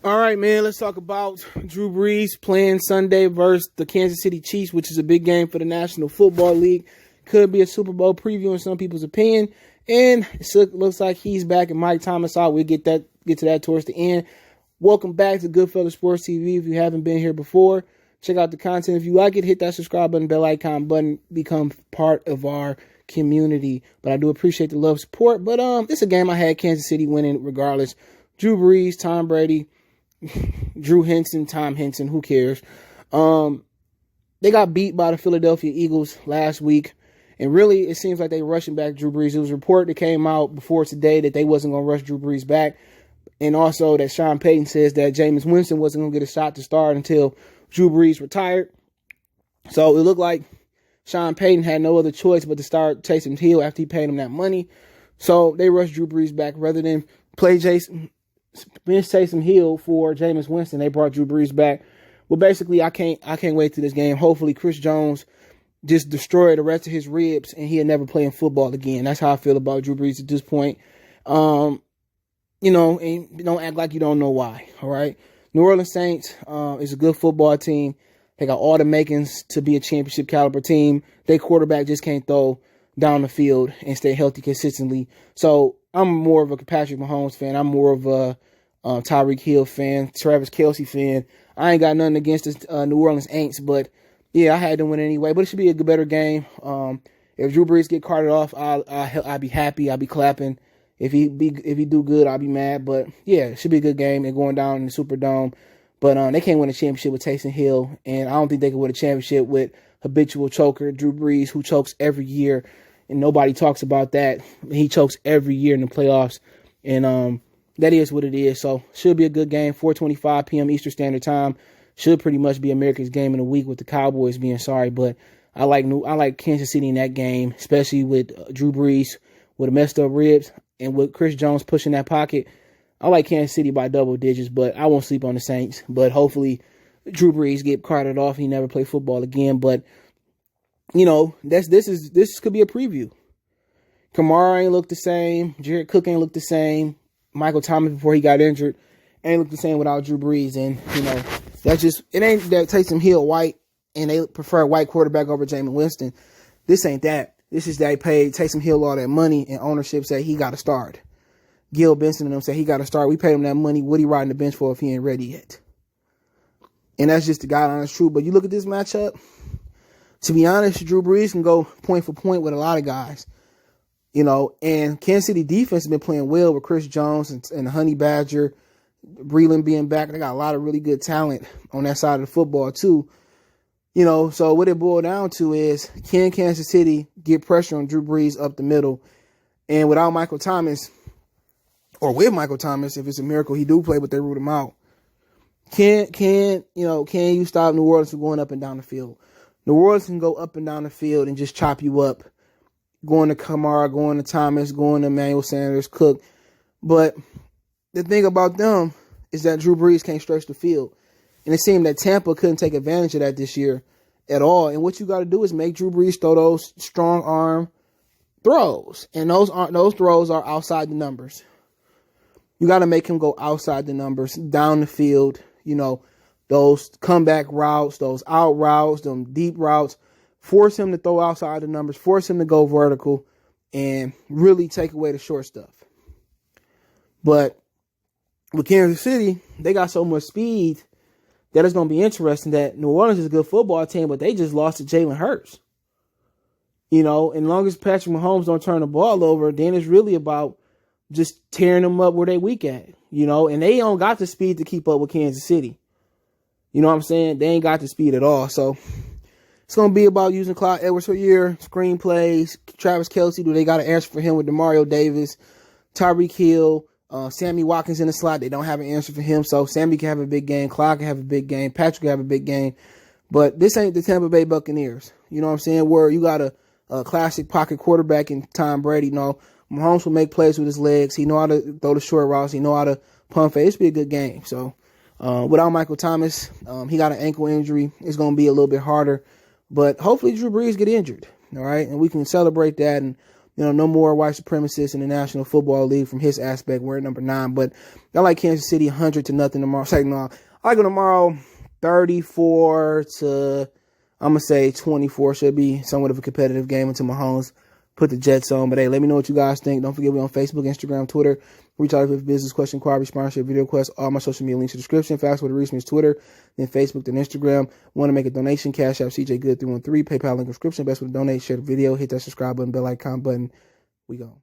All right, man, let's talk about Drew Brees playing Sunday versus the Kansas City Chiefs, which is a big game for the National Football League. Could be a Super Bowl preview in some people's opinion. And it looks like he's back and Mike Thomas out. We'll get to that towards the end. Welcome back to Goodfellas Sports TV. If you haven't been here before, check out the content. If you like it, hit that subscribe button, bell icon button, become part of our community. But I do appreciate the love support. But it's a game I had Kansas City winning regardless. Drew Brees, Tom Brady, Drew Henson, Tom Henson, who cares? They got beat by the Philadelphia Eagles last week. And really, it seems like they rushing back Drew Brees. It was a report that came out before today that they wasn't going to rush Drew Brees back. And also that Sean Payton says that Jameis Winston wasn't going to get a shot to start until Drew Brees retired. So it looked like Sean Payton had no other choice but to start Taysom Hill after he paid him that money. So they rushed Drew Brees back rather than bench Taysom Hill for Jameis Winston. They brought Drew Brees back. Well, basically, I can't wait to this game. Hopefully, Chris Jones just destroy the rest of his ribs and he'll never play in football again. That's how I feel about Drew Brees at this point. And don't act like you don't know why. All right. New Orleans Saints is a good football team. They got all the makings to be a championship caliber team. Their quarterback just can't throw down the field and stay healthy consistently. So I'm more of a Patrick Mahomes fan. I'm more of a Tyreek Hill fan, Travis Kelce fan. I ain't got nothing against the New Orleans Saints, but yeah, I had to win anyway. But it should be a better game. If Drew Brees get carted off, I'll be happy. I'll be clapping. If he do good, I'll be mad. But yeah, it should be a good game. They're going down in the Superdome. But they can't win a championship with Taysom Hill, and I don't think they can win a championship with habitual choker Drew Brees, who chokes every year, and nobody talks about that. He chokes every year in the playoffs, and that is what it is. So should be a good game. 4:25 p.m. Eastern Standard Time. Should pretty much be America's game of the week with the Cowboys being sorry, but I like Kansas City in that game, especially with Drew Brees with messed up ribs and with Chris Jones pushing that pocket. I like Kansas City by double digits, but I won't sleep on the Saints. But hopefully Drew Brees get carted off. He never play football again. But this could be a preview. Kamara ain't look the same. Jared Cook ain't look the same. Michael Thomas before he got injured ain't look the same without Drew Brees, and it ain't that Taysom Hill white and they prefer a white quarterback over Jameis Winston. This ain't that. This is they paid Taysom Hill all that money and ownership said he got to start. Gil Benson and them said he got to start. We paid him that money. What he riding the bench for if he ain't ready yet? And that's just the God honest truth. But you look at this matchup, to be honest, Drew Brees can go point for point with a lot of guys. And Kansas City defense has been playing well with Chris Jones and Honey Badger, Breland being back. They got a lot of really good talent on that side of the football too. So what it boiled down to is, can Kansas City get pressure on Drew Brees up the middle? And without Michael Thomas, or with Michael Thomas, if it's a miracle he do play, but they root him out. Can you stop New Orleans from going up and down the field? New Orleans can go up and down the field and just chop you up. Going to Kamara, going to Thomas, going to Emmanuel Sanders, Cook. But the thing about them is that Drew Brees can't stretch the field. And it seemed that Tampa couldn't take advantage of that this year at all. And what you got to do is make Drew Brees throw those strong arm throws. And those throws are outside the numbers. You got to make him go outside the numbers, down the field, those comeback routes, those out routes, them deep routes. Force him to throw outside the numbers, force him to go vertical, and really take away the short stuff. But with Kansas City, they got so much speed that it's going to be interesting that New Orleans is a good football team, but they just lost to Jalen Hurts. And as long as Patrick Mahomes don't turn the ball over, then it's really about just tearing them up where they weak at, and they don't got the speed to keep up with Kansas City. You know what I'm saying? They ain't got the speed at all. So it's going to be about using Clyde Edwards-Helaire, screenplays, Travis Kelce. Do they got an answer for him with Demario Davis, Tyreek Hill, Sammy Watkins in the slot? They don't have an answer for him. So Sammy can have a big game. Clyde can have a big game. Patrick can have a big game. But this ain't the Tampa Bay Buccaneers. You know what I'm saying? Where you got a classic pocket quarterback in Tom Brady. No, Mahomes will make plays with his legs. He know how to throw the short routes. He know how to pump fake. It's be a good game. So without Michael Thomas, he got an ankle injury. It's going to be a little bit harder. But hopefully Drew Brees get injured, all right? And we can celebrate that and no more white supremacists in the National Football League from his aspect. We're at number 9. But I like Kansas City 100-0 tomorrow. No, I like them tomorrow 34 to, I'm going to say 24. Should be somewhat of a competitive game until Mahomes put the Jets on. But hey, let me know what you guys think. Don't forget, we're on Facebook, Instagram, Twitter. Reach out with business question, inquiry, sponsorship, video requests. All my social media links in the description. Fast with the Reese Twitter, then Facebook, then Instagram. Want to make a donation? Cash App CJ Good 313. PayPal link in the description. Best way to donate. Share the video. Hit that subscribe button, bell icon button. We go.